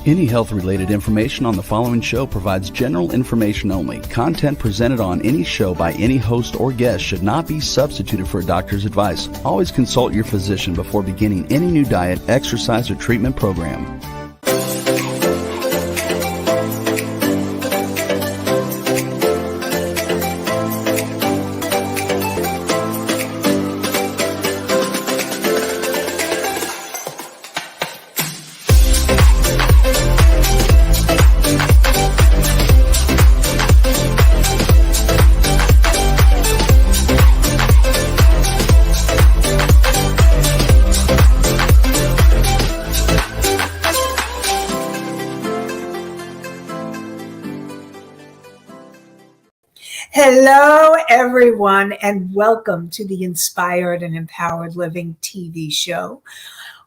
Any health-related information on the following show provides general information only. Content presented on any show by any host or guest should not be substituted for a doctor's advice. Always consult your physician before beginning any new diet, exercise, or treatment program. Hello, everyone, and welcome to the Inspired and Empowered Living TV show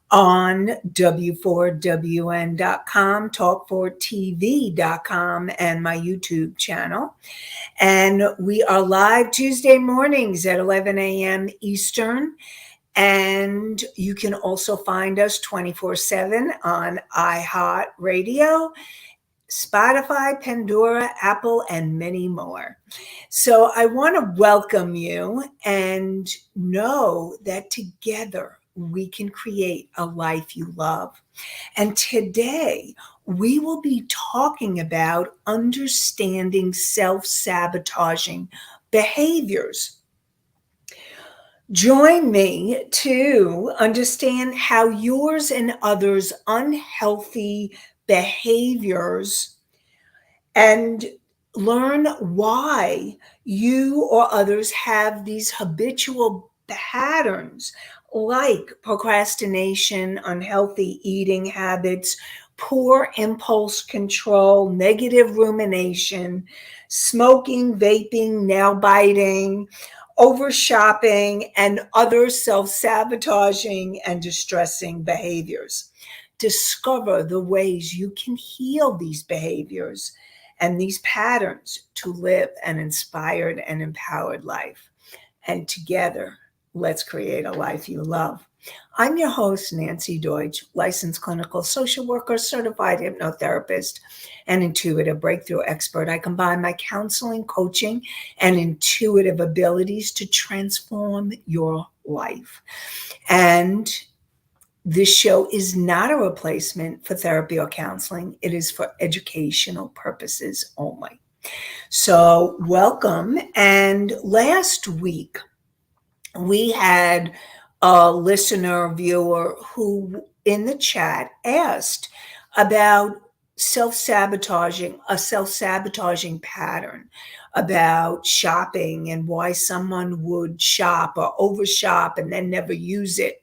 on W4WN.com, Talk4TV.com, and my YouTube channel. And we are live Tuesday mornings at 11 a.m. Eastern. And you can also find us 24/7 on iHeartRadio, Spotify, Pandora, Apple, and many more. So I want to welcome you and know that together we can create a life you love. And today we will be talking about understanding self-sabotaging behaviors. Join me to understand how yours and others' unhealthy behaviors and learn why you or others have these habitual patterns like procrastination, unhealthy eating habits, poor impulse control, negative rumination, smoking, vaping, nail biting, over shopping, and other self-sabotaging and distressing behaviors. Discover the ways you can heal these behaviors and these patterns to live an inspired and empowered life. And together, let's create a life you love. I'm your host, Nanci Deutsch, licensed clinical social worker, certified hypnotherapist, and intuitive breakthrough expert. I combine my counseling, coaching, and intuitive abilities to transform your life. And this show is not a replacement for therapy or counseling. It is for educational purposes only. So welcome. And last week, we had a listener viewer who in the chat asked about self-sabotaging, a self-sabotaging pattern about shopping and why someone would shop or overshop and then never use it.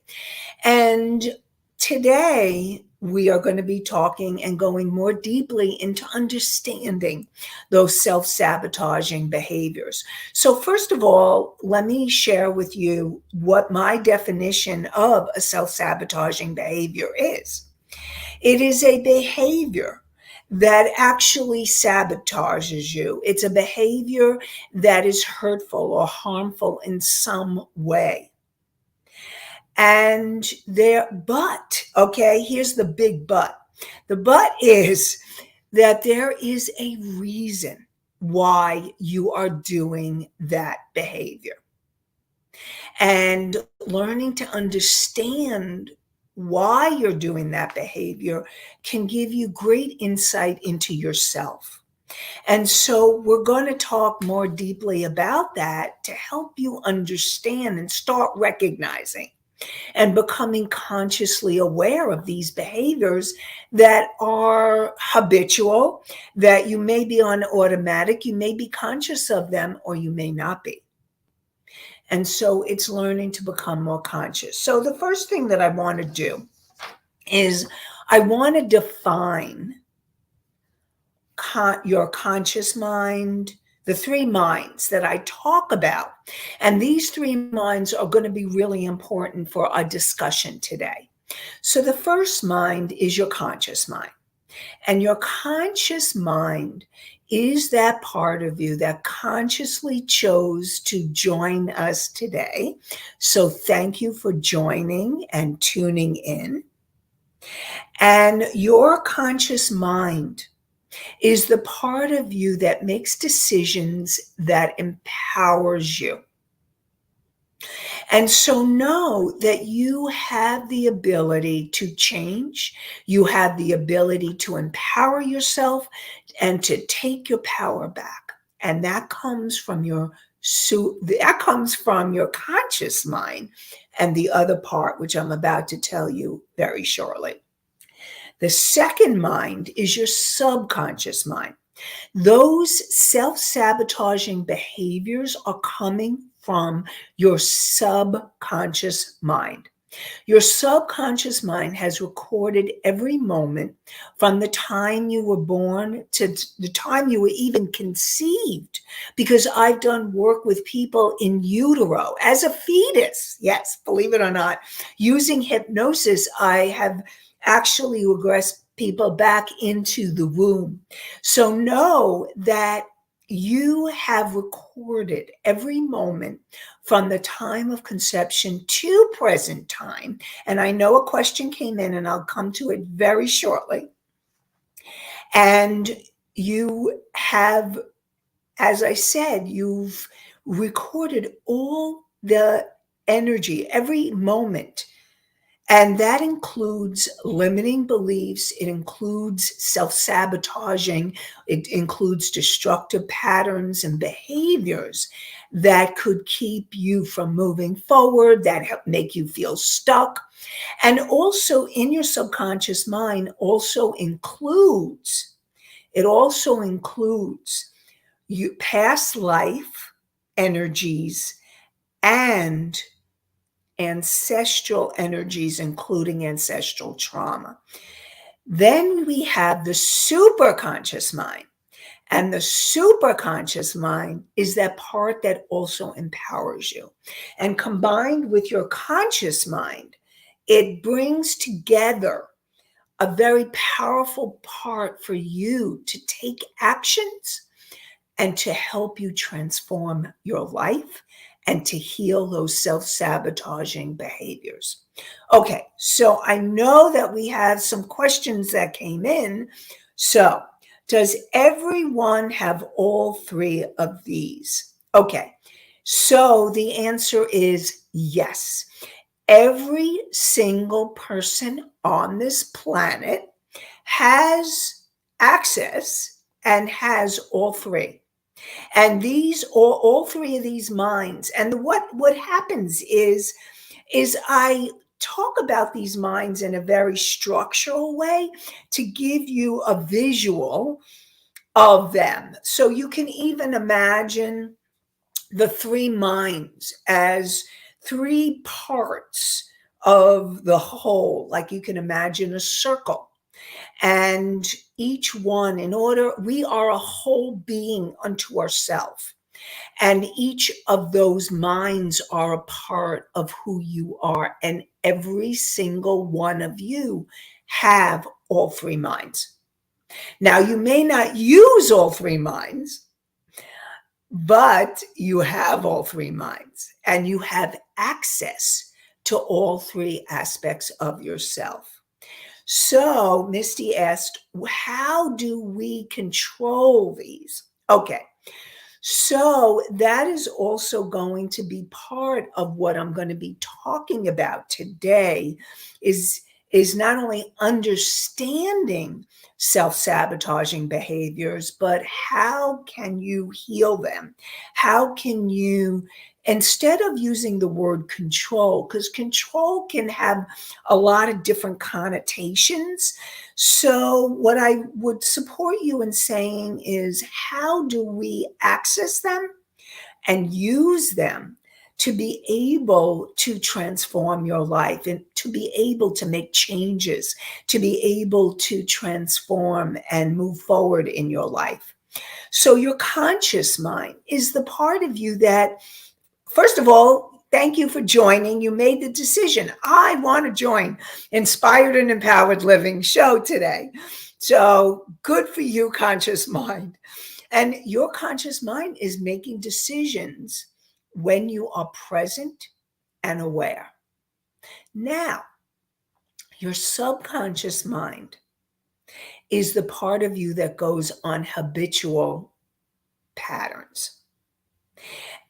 And today we are going to be talking and going more deeply into understanding those self-sabotaging behaviors. So first of all, let me share with you what my definition of a self-sabotaging behavior is. It is a behavior that actually sabotages you. It's a behavior that is hurtful or harmful in some way. And here's the big but. The but is that there is a reason why you are doing that behavior. And learning to understand why you're doing that behavior can give you great insight into yourself. And so we're going to talk more deeply about that to help you understand and start recognizing and becoming consciously aware of these behaviors that are habitual, that you may be on automatic, you may be conscious of them, or you may not be. And so it's learning to become more conscious. So the first thing that I want to do is I want to define your conscious mind, the three minds that I talk about. And these three minds are going to be really important for our discussion today. So the first mind is your conscious mind. And your conscious mind is that part of you that consciously chose to join us today. So thank you for joining and tuning in. And your conscious mind is the part of you that makes decisions that empowers you. And so know that you have the ability to change. You have the ability to empower yourself and to take your power back. And that comes from your conscious mind and the other part, which I'm about to tell you very shortly. The second mind is your subconscious mind. Those self-sabotaging behaviors are coming from your subconscious mind. Your subconscious mind has recorded every moment from the time you were born to the time you were even conceived, because I've done work with people in utero as a fetus. Yes, believe it or not, using hypnosis, I have actually regressed people back into the womb. So know that you have recorded every moment from the time of conception to present time. And I know a question came in, and I'll come to it very shortly. And you have, as I said, you've recorded all the energy, every moment. And that includes limiting beliefs. It includes self-sabotaging. It includes destructive patterns and behaviors that could keep you from moving forward, that make you feel stuck. And also in your subconscious mind it also includes you past life energies and ancestral energies, including ancestral trauma. Then we have the superconscious mind. And the superconscious mind is that part that also empowers you. And combined with your conscious mind, it brings together a very powerful part for you to take actions and to help you transform your life and to heal those self-sabotaging behaviors. Okay, so I know that we have some questions that came in. So, does everyone have all three of these? Okay, so the answer is yes. Every single person on this planet has access and has all three. And these all three of these minds. And what happens is I talk about these minds in a very structural way to give you a visual of them. So you can even imagine the three minds as three parts of the whole, like you can imagine a circle. And each one, we are a whole being unto ourselves. And each of those minds are a part of who you are. And every single one of you have all three minds. Now, you may not use all three minds, but you have all three minds and you have access to all three aspects of yourself. So Misty asked, how do we control these? Okay. So that is also going to be part of what I'm going to be talking about today is not only understanding self-sabotaging behaviors, but how can you heal them? How can you, instead of using the word control, because control can have a lot of different connotations. So what I would support you in saying is, how do we access them and use them to be able to transform your life and to be able to make changes, to be able to transform and move forward in your life? So your conscious mind is the part of you that, first of all, thank you for joining. You made the decision. I want to join Inspired and Empowered Living show today. So good for you, conscious mind. And your conscious mind is making decisions when you are present and aware. Now, Your subconscious mind is the part of you that goes on habitual patterns.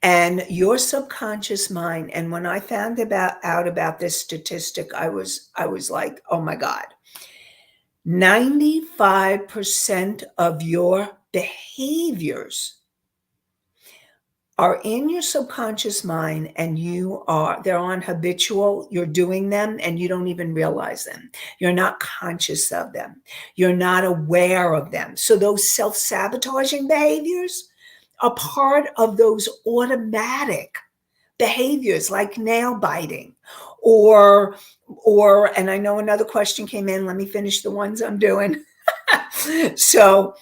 And your subconscious mind, and when I found out about this statistic, I was like, oh my God. 95% of your behaviors are in your subconscious mind, and they're on habitual, you're doing them and you don't even realize them. You're not conscious of them. You're not aware of them. So those self-sabotaging behaviors are part of those automatic behaviors like nail biting or and I know another question came in. Let me finish the ones I'm doing. So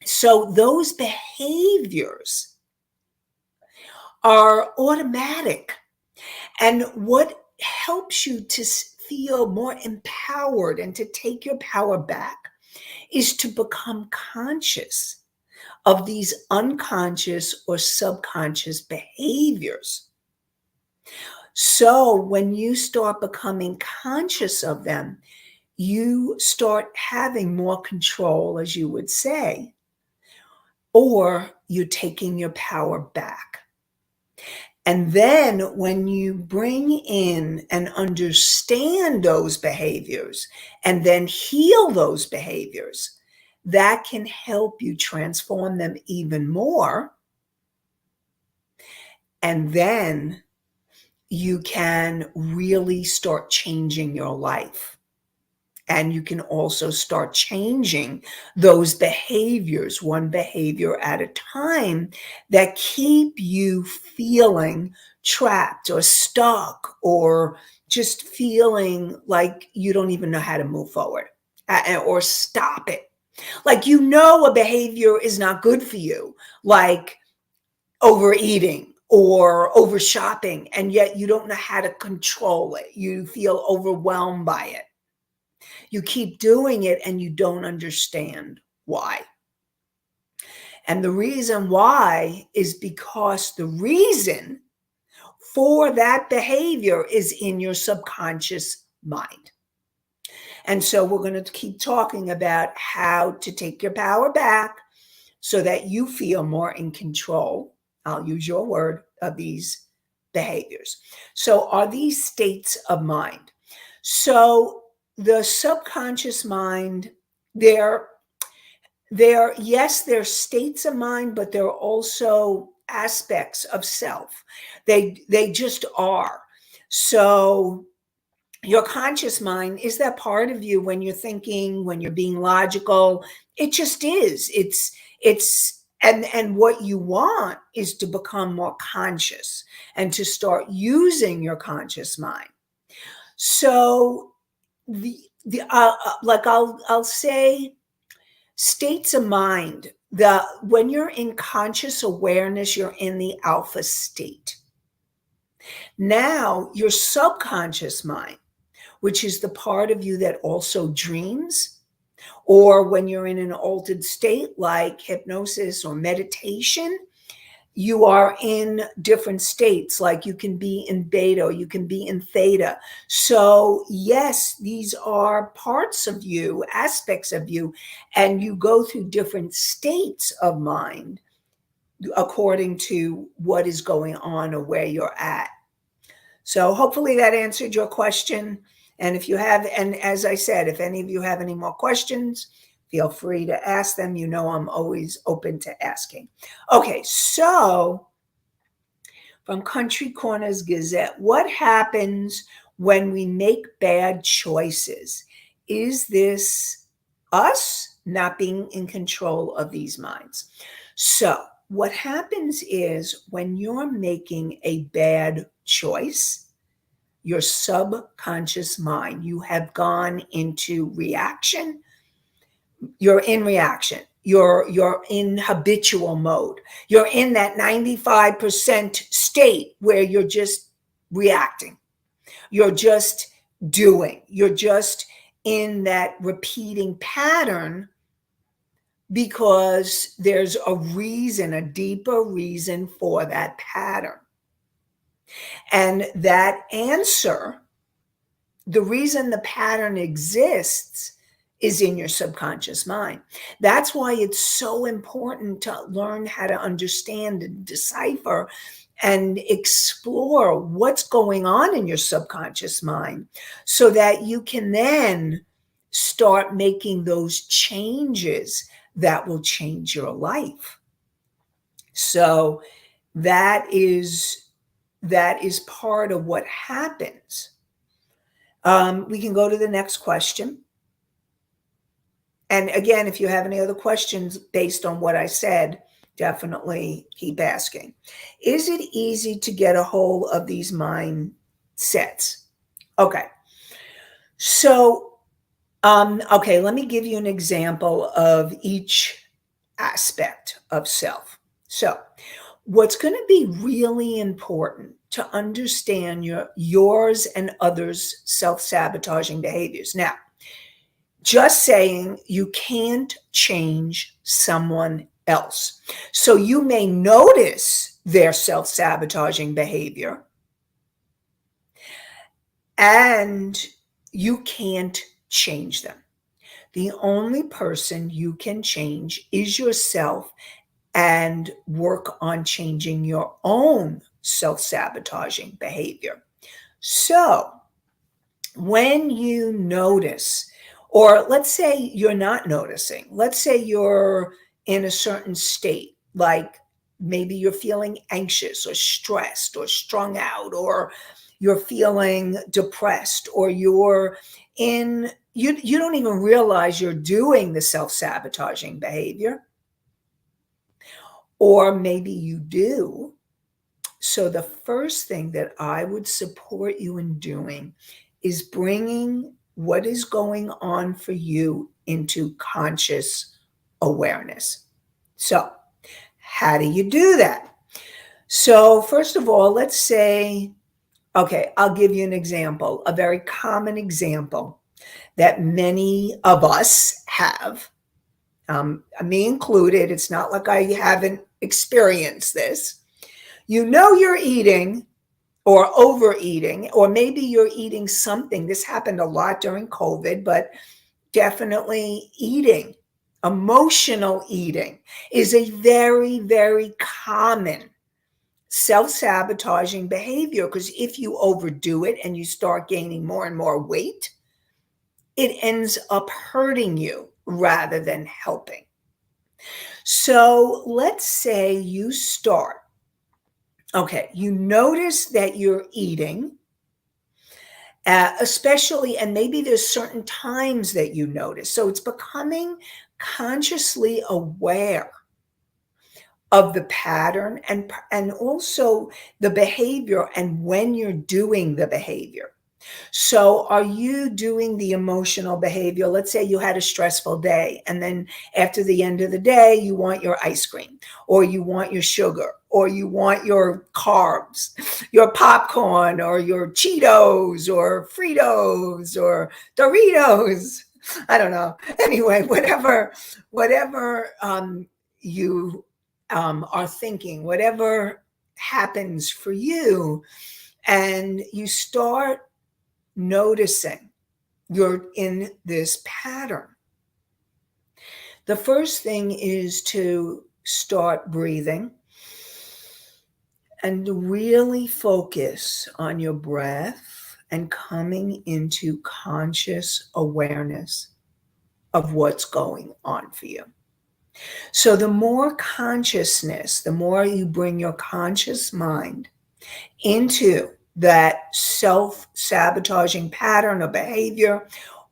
those behaviors are automatic. And what helps you to feel more empowered and to take your power back is to become conscious of these unconscious or subconscious behaviors. So when you start becoming conscious of them, you start having more control, as you would say, or you're taking your power back. And then when you bring in and understand those behaviors and then heal those behaviors, that can help you transform them even more. And then you can really start changing your life. And you can also start changing those behaviors, one behavior at a time, that keep you feeling trapped or stuck or just feeling like you don't even know how to move forward or stop it. Like, a behavior is not good for you, like overeating or over shopping, and yet you don't know how to control it. You feel overwhelmed by it. You keep doing it and you don't understand why. And the reason why is because the reason for that behavior is in your subconscious mind. And so we're going to keep talking about how to take your power back so that you feel more in control. I'll use your word, of these behaviors. So are these states of mind? So the subconscious mind, they're states of mind, but they're also aspects of self. They just are. So your conscious mind is that part of you when you're thinking, when you're being logical. It just is. And what you want is to become more conscious and to start using your conscious mind. So I'll say states of mind. When you're in conscious awareness, you're in the alpha state. Now your subconscious mind, which is the part of you that also dreams, or when you're in an altered state like hypnosis or meditation, you are in different states. Like you can be in beta or you can be in theta. So yes, these are parts of you, aspects of you, and you go through different states of mind according to what is going on or where you're at. So hopefully that answered your question. And if you have, and as I said, if any of you have any more questions, feel free to ask them. I'm always open to asking. Okay, so from Country Corners Gazette, what happens when we make bad choices? Is this us not being in control of these minds? So what happens is when you're making a bad choice, your subconscious mind, you have gone into reaction. You're in reaction. You're in habitual mode. You're in that 95% state where you're just reacting. You're just doing. You're just in that repeating pattern because there's a reason, a deeper reason for that pattern. And that answer the reason the pattern exists is in your subconscious mind. That's why it's so important to learn how to understand and decipher and explore what's going on in your subconscious mind so that you can then start making those changes that will change your life. So that is part of what happens. We can go to the next question. And again, if you have any other questions based on what I said, definitely keep asking. Is it easy to get a hold of these mindsets? Okay. So, okay, let me give you an example of each aspect of self. So, what's going to be really important to understand yours and others' self-sabotaging behaviors. Now, just saying you can't change someone else. So you may notice their self-sabotaging behavior and you can't change them. The only person you can change is yourself and work on changing your own self-sabotaging behavior. So when you notice, or let's say you're not noticing, let's say you're in a certain state, like maybe you're feeling anxious or stressed or strung out, or you're feeling depressed, or you're in, you don't even realize you're doing the self-sabotaging behavior, or maybe you do. So the first thing that I would support you in doing is bringing what is going on for you into conscious awareness. So how do you do that? So first of all, let's say, okay, I'll give you an example, a very common example that many of us have, me included. It's not like I haven't experienced this. You know you're eating or overeating, or maybe you're eating something. This happened a lot during COVID, but definitely eating, emotional eating is a very, very common self-sabotaging behavior, because if you overdo it and you start gaining more and more weight, it ends up hurting you rather than helping. So let's say you start, okay, you notice that you're eating, especially, and maybe there's certain times that you notice. So it's becoming consciously aware of the pattern and also the behavior and when you're doing the behavior. So are you doing the emotional behavior? Let's say you had a stressful day, and then after the end of the day, you want your ice cream, or you want your sugar, or you want your carbs, your popcorn, or your Cheetos, or Fritos, or Doritos. I don't know. Anyway, whatever you are thinking, whatever happens for you, and you start noticing you're in this pattern. The first thing is to start breathing and really focus on your breath and coming into conscious awareness of what's going on for you. So the more consciousness, the more you bring your conscious mind into that self-sabotaging pattern or behavior,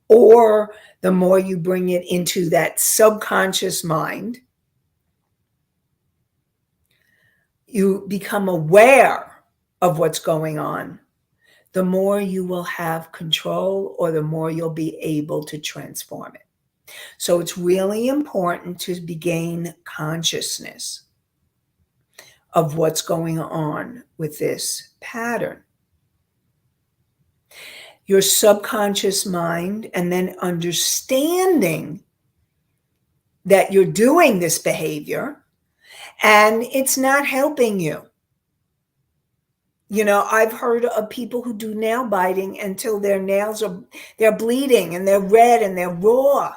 or the more you bring it into that subconscious mind, you become aware of what's going on, the more you will have control, or the more you'll be able to transform it. So it's really important to gain consciousness of what's going on with this pattern. Your subconscious mind, and then understanding that you're doing this behavior and it's not helping you. I've heard of people who do nail biting until their they're bleeding and they're red and they're raw.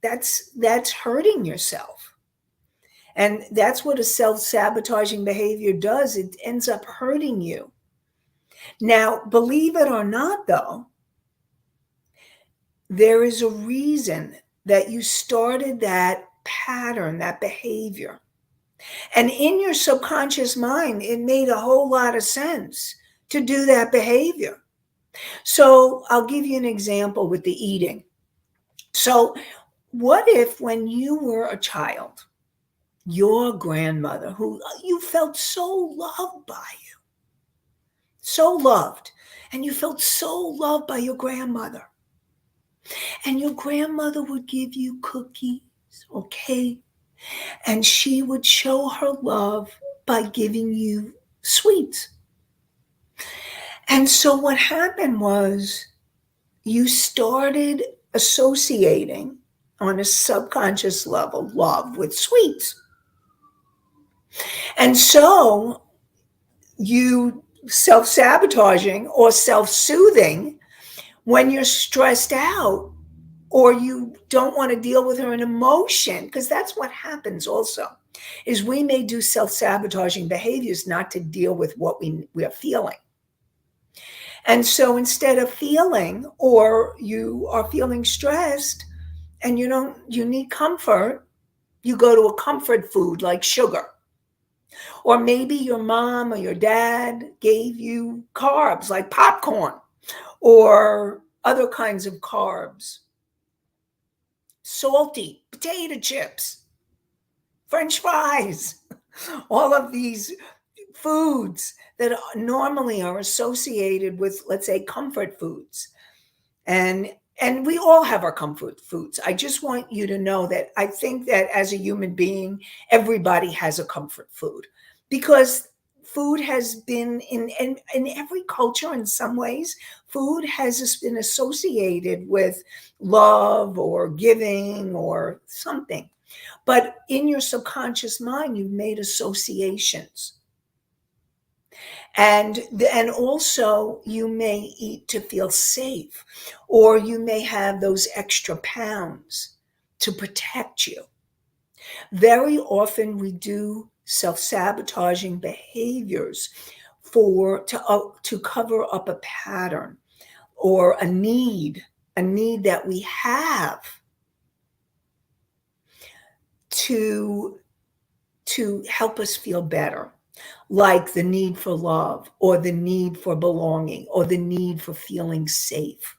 That's hurting yourself. And that's what a self-sabotaging behavior does. It ends up hurting you. Now, believe it or not, though, there is a reason that you started that pattern, that behavior. And in your subconscious mind, it made a whole lot of sense to do that behavior. So I'll give you an example with the eating. So, what if when you were a child, your grandmother, who you felt so loved by you, so loved, and you felt so loved by your grandmother, and your grandmother would give you cookies or cake, and she would show her love by giving you sweets. And so what happened was you started associating on a subconscious level love with sweets. And so you self-sabotaging or self-soothing when you're stressed out or you don't want to deal with an emotion, because that's what happens also, is we may do self-sabotaging behaviors not to deal with what we are feeling. And so instead of feeling, or you are feeling stressed and you need comfort, you go to a comfort food like sugar. Or maybe your mom or your dad gave you carbs like popcorn or other kinds of carbs, salty potato chips, French fries, all of these foods that normally are associated with, let's say, comfort foods. And we all have our comfort foods. I just want you to know that I think that as a human being, everybody has a comfort food, because food has been in every culture. In some ways, food has been associated with love or giving or something. But in your subconscious mind, you've made associations. And also you may eat to feel safe, or you may have those extra pounds to protect you. Very often we do self-sabotaging behaviors to cover up a pattern or a need that we have to help us feel better, like the need for love or the need for belonging or the need for feeling safe.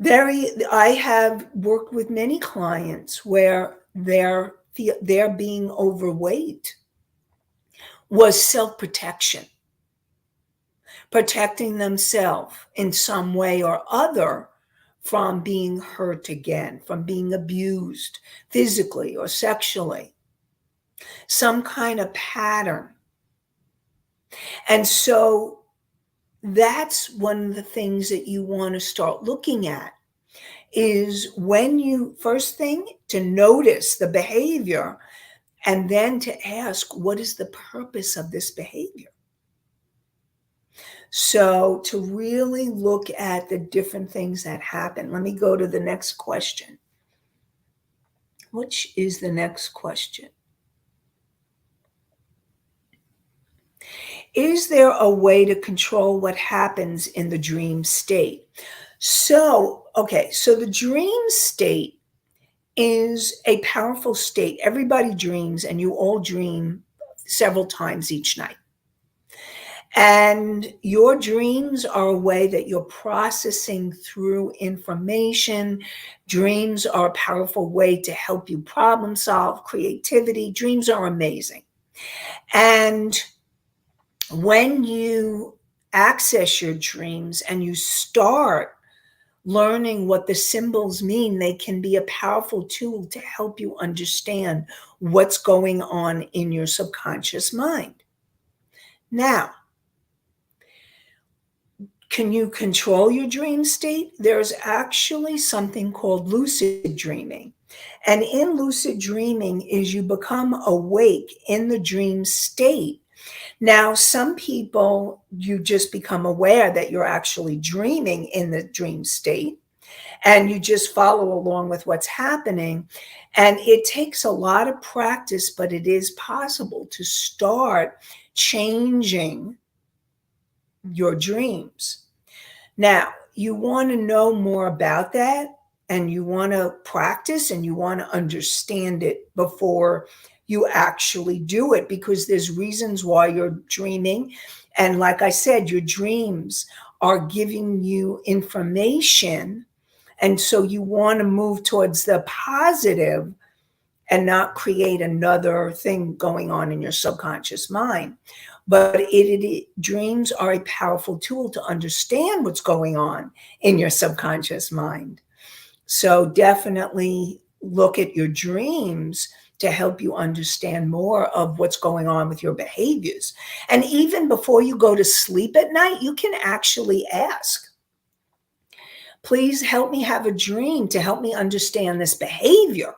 I have worked with many clients where their being overweight was self-protection, protecting themselves in some way or other from being hurt again, from being abused physically or sexually, some kind of pattern. And so that's one of the things that you want to start looking at, is when you first thing to notice the behavior, and then to ask, what is the purpose of this behavior? So to really look at the different things that happen. Let me go to the next question. Which is the next question? Is there a way to control what happens in the dream state? So the dream state is a powerful state. Everybody dreams, and you all dream several times each night. And your dreams are a way that you're processing through information. Dreams are a powerful way to help you problem solve, creativity. Dreams are amazing. And when you access your dreams and you start learning what the symbols mean, they can be a powerful tool to help you understand what's going on in your subconscious mind. Now, can you control your dream state? There's actually something called lucid dreaming. And in lucid dreaming is you become awake in the dream state. Now, some people, you just become aware that you're actually dreaming in the dream state, and you just follow along with what's happening. And it takes a lot of practice, but it is possible to start changing your dreams. Now, you want to know more about that, and you want to practice, and you want to understand it before you actually do it, because there's reasons why you're dreaming. And like I said, your dreams are giving you information. And so you want to move towards the positive and not create another thing going on in your subconscious mind. But dreams are a powerful tool to understand what's going on in your subconscious mind. So definitely look at your dreams to help you understand more of what's going on with your behaviors. And even before you go to sleep at night, you can actually ask, please help me have a dream to help me understand this behavior.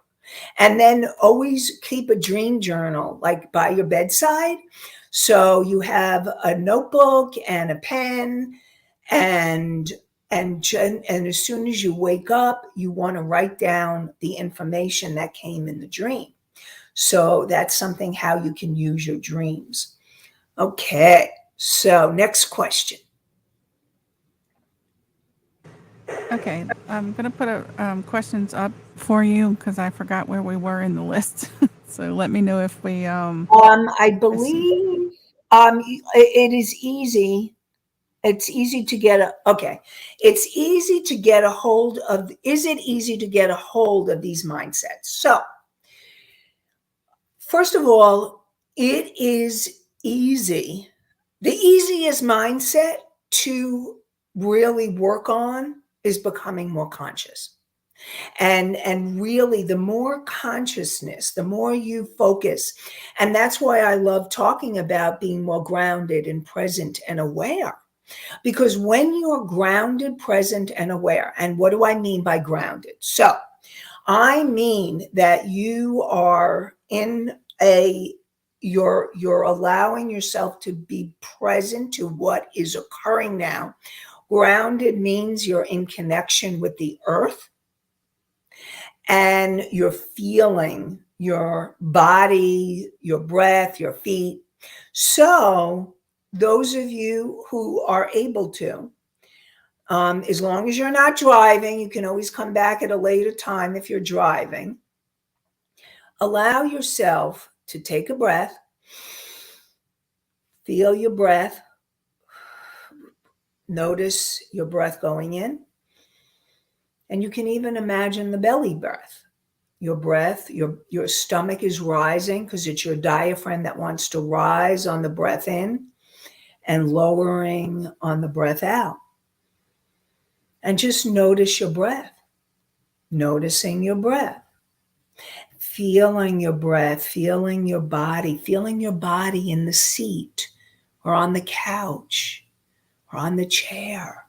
And then always keep a dream journal, like by your bedside. So you have a notebook and a pen, and as soon as you wake up, you want to write down the information that came in the dream. So that's something how you can use your dreams. Okay, so next question. Okay, I'm going to put questions up for you because I forgot where we were in the list. So let me know if we. I believe it is easy. It's easy to get it's easy to get a hold of. Is it easy to get a hold of these mindsets? So, first of all, it is easy. The easiest mindset to really work on is becoming more conscious. And really, the more consciousness, the more you focus. And that's why I love talking about being more grounded and present and aware. Because when you're grounded, present, and aware, and what do I mean by grounded? So I mean that you are in you're allowing yourself to be present to what is occurring now. Grounded means you're in connection with the earth, and you're feeling your body, your breath, your feet. So those of you who are able to, as long as you're not driving, you can always come back at a later time if you're driving. Allow yourself to take a breath, feel your breath, notice your breath going in, and you can even imagine the belly breath. Your breath, your stomach is rising because it's your diaphragm that wants to rise on the breath in and lowering on the breath out. And just notice your breath, noticing your breath, feeling your breath, feeling your body in the seat or on the couch or on the chair.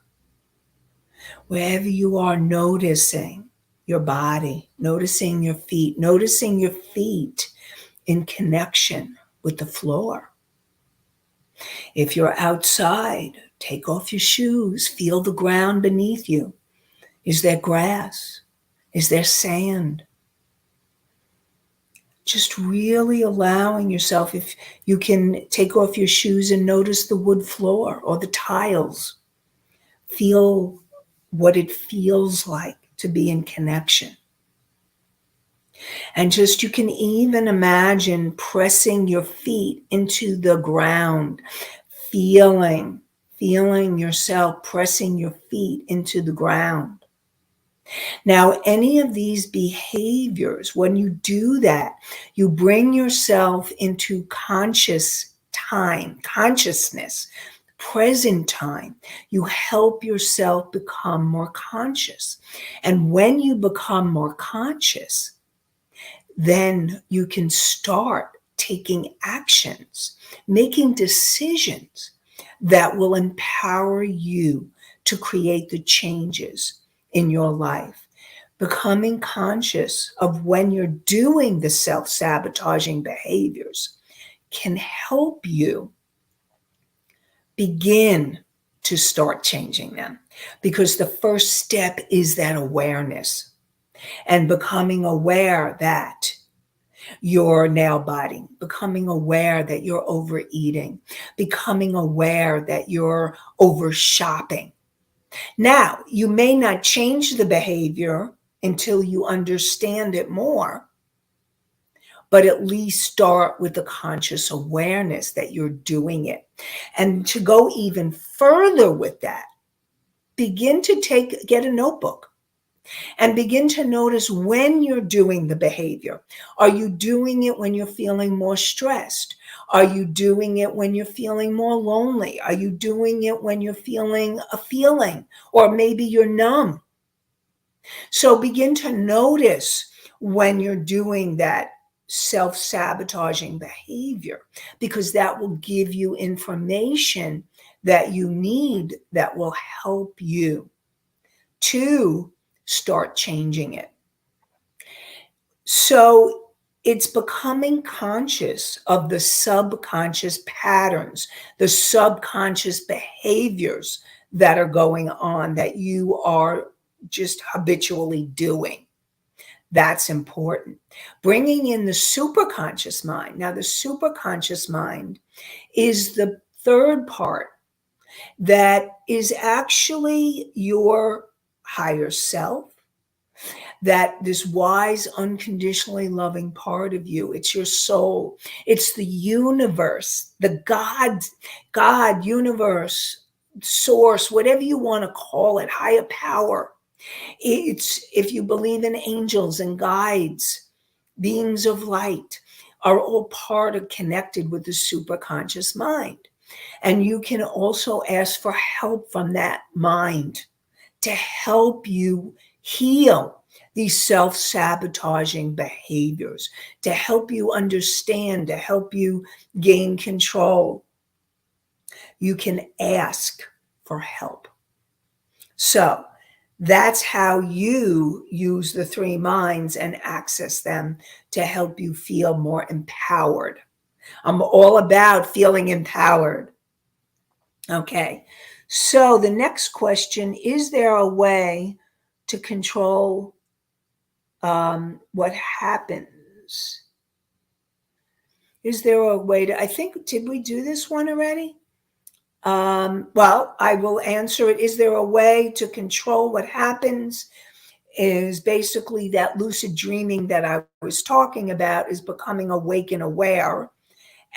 Wherever you are, noticing your body, noticing your feet in connection with the floor. If you're outside, take off your shoes, feel the ground beneath you. Is there grass? Is there sand? Just really allowing yourself, if you can take off your shoes and notice the wood floor or the tiles. Feel what it feels like to be in connection. And just you can even imagine pressing your feet into the ground, feeling yourself pressing your feet into the ground. Now, any of these behaviors, when you do that, you bring yourself into consciousness, present time. You help yourself become more conscious. And when you become more conscious, then you can start taking actions, making decisions that will empower you to create the changes in your life. Becoming conscious of when you're doing the self-sabotaging behaviors can help you begin to start changing them, because the first step is that awareness and becoming aware that you're nail biting, becoming aware that you're overeating, becoming aware that you're over shopping. Now, you may not change the behavior until you understand it more, but at least start with the conscious awareness that you're doing it. And to go even further with that, get a notebook and begin to notice when you're doing the behavior. Are you doing it when you're feeling more stressed? Are you doing it when you're feeling more lonely? Are you doing it when you're feeling a feeling, or maybe you're numb? So begin to notice when you're doing that self-sabotaging behavior, because that will give you information that you need that will help you to start changing it. So it's becoming conscious of the subconscious patterns, the subconscious behaviors that are going on that you are just habitually doing. That's important. Bringing in the superconscious mind. Now, the superconscious mind is the third part that is actually your higher self, that this wise, unconditionally loving part of you. It's your soul. It's the universe, the God, universe, source, whatever you want to call it, higher power. It's, if you believe in angels and guides, beings of light, are all part of, connected with the superconscious mind. And you can also ask for help from that mind to help you heal these self-sabotaging behaviors, to help you understand, to help you gain control. You can ask for help. So that's how you use the three minds and access them to help you feel more empowered. I'm all about feeling empowered. Okay, so the next question, is there a way to control what happens? Is there a way to, I think, did we do this one already? Well, I will answer it. Is there a way to control what happens? Is basically that lucid dreaming that I was talking about, is becoming awake and aware.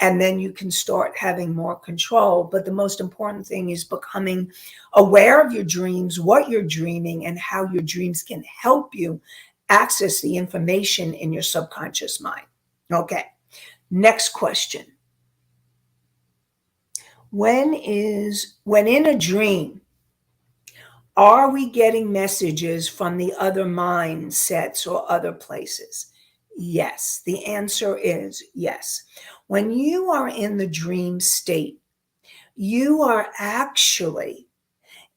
And then you can start having more control. But the most important thing is becoming aware of your dreams, what you're dreaming, and how your dreams can help you access the information in your subconscious mind. Okay, next question. When in a dream, are we getting messages from the other mindsets or other places? Yes, the answer is yes. When you are in the dream state, you are actually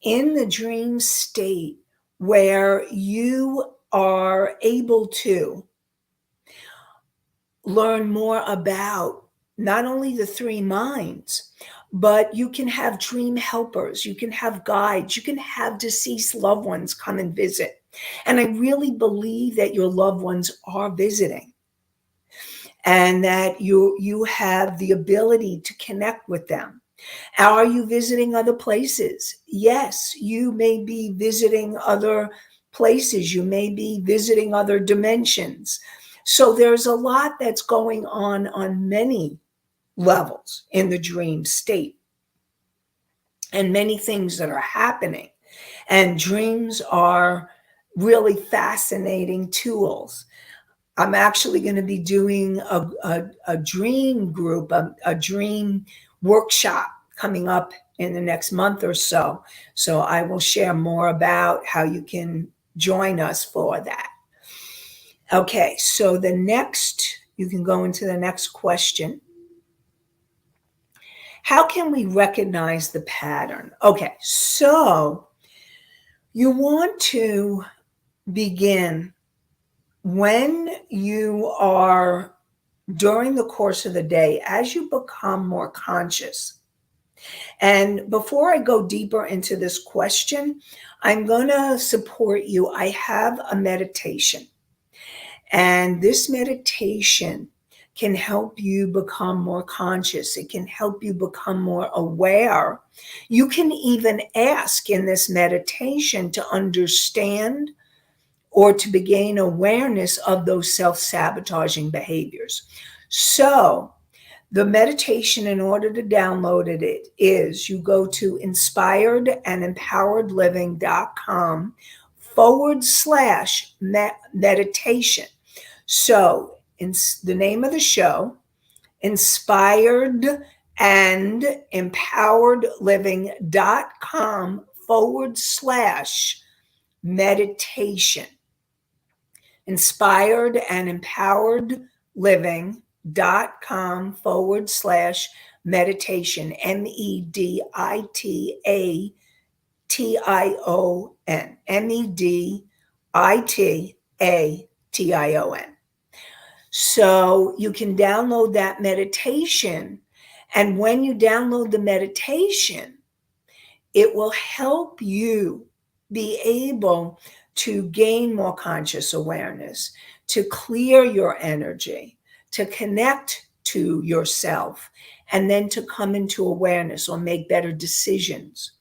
in the dream state where you are able to learn more about not only the three minds, but you can have dream helpers, you can have guides, you can have deceased loved ones come and visit. And I really believe that your loved ones are visiting, and that you have the ability to connect with them. Are you visiting other places? Yes, you may be visiting other places. You may be visiting other dimensions. So there's a lot that's going on many levels in the dream state, and many things that are happening. And dreams are really fascinating tools. I'm actually going to be doing a dream group, a dream workshop coming up in the next month or so. So I will share more about how you can join us for that. Okay, so you can go into the next question. How can we recognize the pattern? Okay, so you want to begin when you are during the course of the day, as you become more conscious. And before I go deeper into this question, I'm going to support you. I have a meditation, and this meditation can help you become more conscious. It can help you become more aware. You can even ask in this meditation to understand or to gain awareness of those self-sabotaging behaviors. So, the meditation, in order to download it, is you go to inspiredandempoweredliving.com/meditation. So, the name of the show, Inspired and Empowered Living.com/meditation. Inspired and Empowered Living.com/meditation. MEDITATION. MEDITATION. So you can download that meditation. And when you download the meditation, it will help you be able to gain more conscious awareness, to clear your energy, to connect to yourself, and then to come into awareness or make better decisions.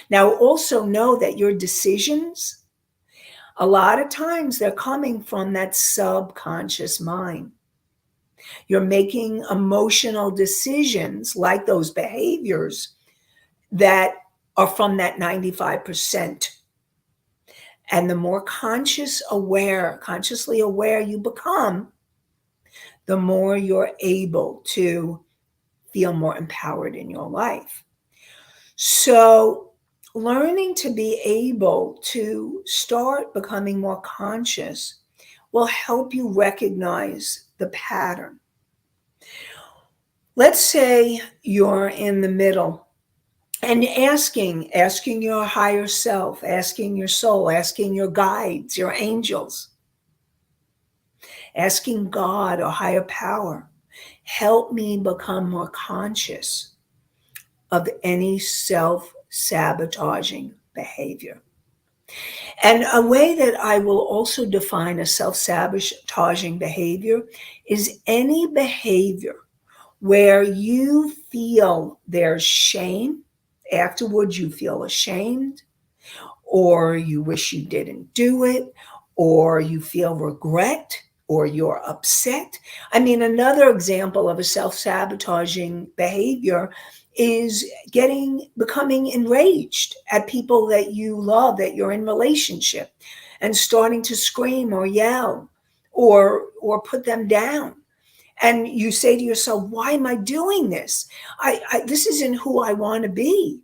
Now, also know that your decisions, a lot of times they're coming from that subconscious mind. You're making emotional decisions like those behaviors that are from that 95%. And the more consciously aware you become, the more you're able to feel more empowered in your life. So, learning to be able to start becoming more conscious will help you recognize the pattern. Let's say you're in the middle and asking your higher self, asking your soul, asking your guides, your angels, asking God or higher power, help me become more conscious of any self-sabotaging behavior. And a way that I will also define a self-sabotaging behavior is any behavior where you feel there's shame. Afterwards, you feel ashamed, or you wish you didn't do it, or you feel regret, or you're upset. I mean, another example of a self-sabotaging behavior is becoming enraged at people that you love, that you're in relationship, and starting to scream or yell or put them down. And you say to yourself, why am I doing this? This isn't who I want to be.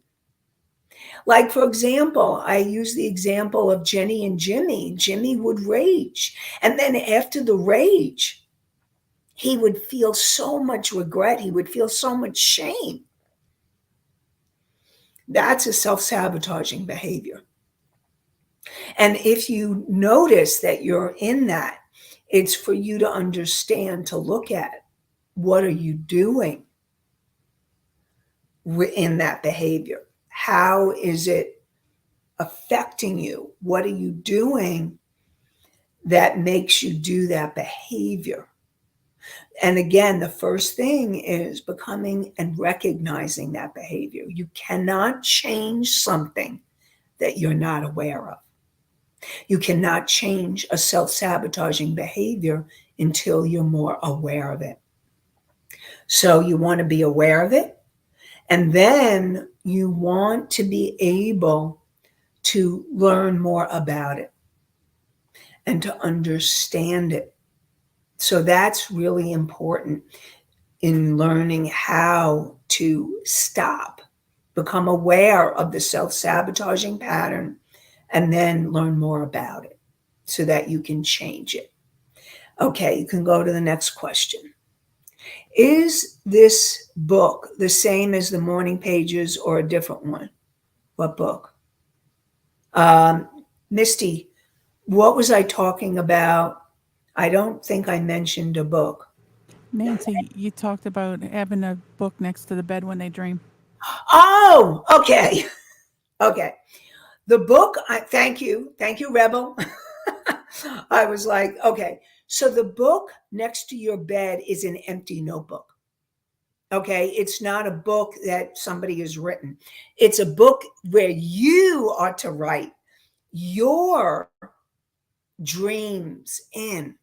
Like, for example, I use the example of Jenny and Jimmy. Jimmy would rage. And then after the rage, he would feel so much regret. He would feel so much shame. That's a self-sabotaging behavior. And if you notice that you're in that, it's for you to understand, to look at, what are you doing in that behavior? How is it affecting you? What are you doing that makes you do that behavior? And again, the first thing is becoming and recognizing that behavior. You cannot change something that you're not aware of. You cannot change a self-sabotaging behavior until you're more aware of it. So you want to be aware of it, and then you want to be able to learn more about it and to understand it. So that's really important in learning how to stop, become aware of the self-sabotaging pattern, and then learn more about it so that you can change it. Okay, you can go to the next question. Is this book the same as the Morning Pages or a different one? What book? Misty, What was I talking about? I don't think I mentioned a book. Nancy, you talked about having a book next to the bed when they dream. Oh, okay. Okay. The book, thank you, Rebel. I was like, okay. So the book next to your bed is an empty notebook. Okay. It's not a book that somebody has written, it's a book where you are to write your dreams in,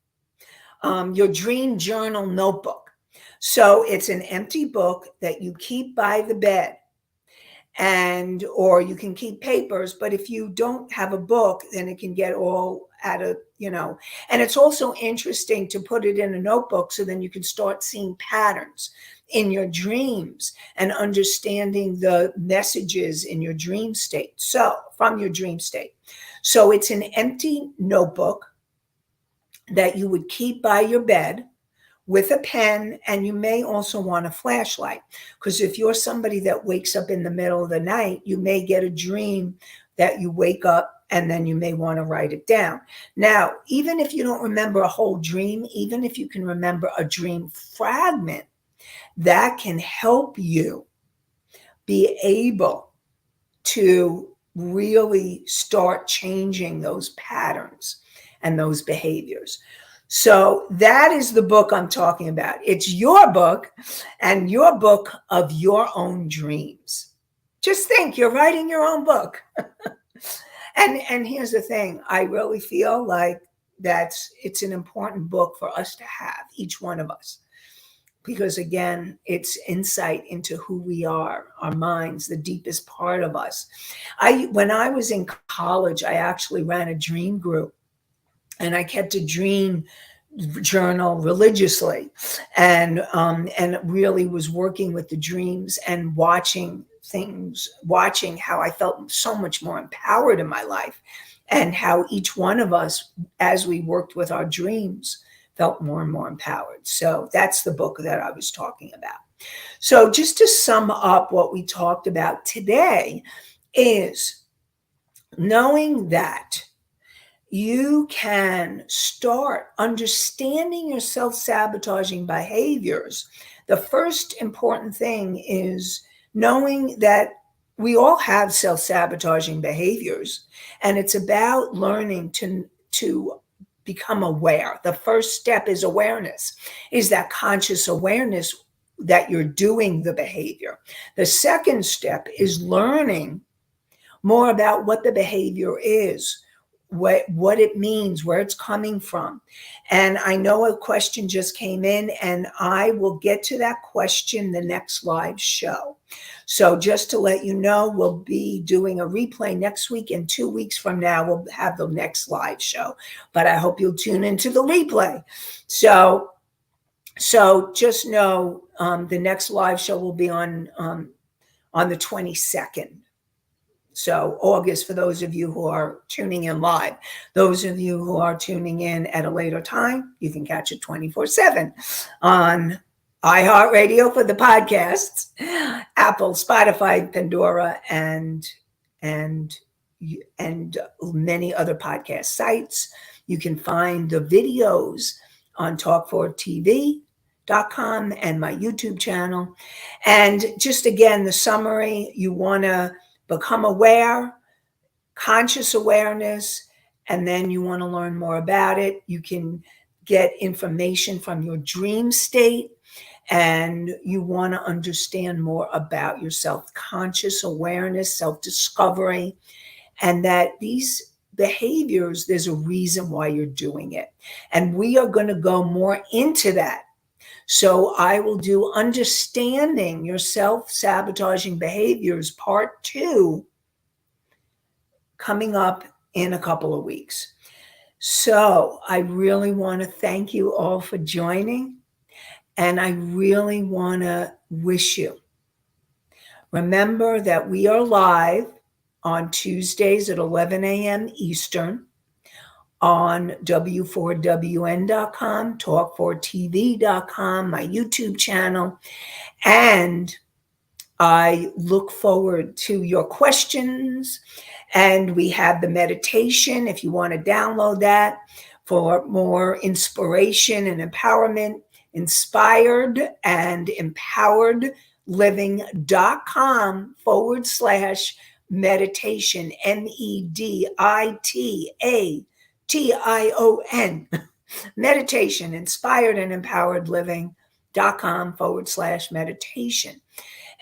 your dream journal notebook. So it's an empty book that you keep by the bed, and or you can keep papers, but if you don't have a book, then it can get all out of, and it's also interesting to put it in a notebook so then you can start seeing patterns in your dreams and understanding the messages in your dream state, so from your dream state. So it's an empty notebook that you would keep by your bed with a pen, and you may also want a flashlight, because if you're somebody that wakes up in the middle of the night, you may get a dream that you wake up and then you may want to write it down. Now, even if you don't remember a whole dream, even if you can remember a dream fragment, that can help you be able to really start changing those patterns and those behaviors. So that is the book I'm talking about. It's your book, and your book of your own dreams. Just think, you're writing your own book. And here's the thing, I really feel like it's an important book for us to have, each one of us, because again, it's insight into who we are, our minds, the deepest part of us. When I was in college, I actually ran a dream group, and I kept a dream journal religiously, and really was working with the dreams and watching how I felt so much more empowered in my life, and how each one of us, as we worked with our dreams, felt more and more empowered. So that's the book that I was talking about. So just to sum up what we talked about today is knowing that you can start understanding your self-sabotaging behaviors. The first important thing is knowing that we all have self-sabotaging behaviors, and it's about learning to become aware. The first step is awareness, is that conscious awareness that you're doing the behavior. The second step is learning more about what the behavior is, what it means, where it's coming from. And I know a question just came in, and I will get to that question the next live show. So just to let you know, we'll be doing a replay next week, and 2 weeks from now, we'll have the next live show. But I hope you'll tune into the replay. So just know the next live show will be on the 22nd. So August, for those of you who are tuning in live. Those of you who are tuning in at a later time, you can catch it 24/7 on iHeartRadio for the podcasts, Apple, Spotify, Pandora, and many other podcast sites. You can find the videos on talk4tv.com and my YouTube channel. And just again, the summary, you want to become aware, conscious awareness, and then you want to learn more about it. You can get information from your dream state, and you want to understand more about yourself, conscious awareness, self-discovery, and that these behaviors, there's a reason why you're doing it. And we are going to go more into that. So I will do Understanding Your Self-Sabotaging Behaviors Part 2 coming up in a couple of weeks. So I really want to thank you all for joining, and I really want to wish you. Remember that we are live on Tuesdays at 11 a.m. Eastern on w4wn.com, talk4tv.com, my YouTube channel. And I look forward to your questions And we have the meditation if you want to download that for more inspiration and empowerment. Inspired and empowered living.com/meditation, meditation, meditation, inspired and empowered living.com/meditation.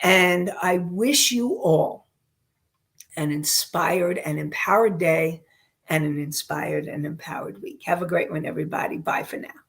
And I wish you all an inspired and empowered day and an inspired and empowered week. Have a great one, everybody. Bye for now.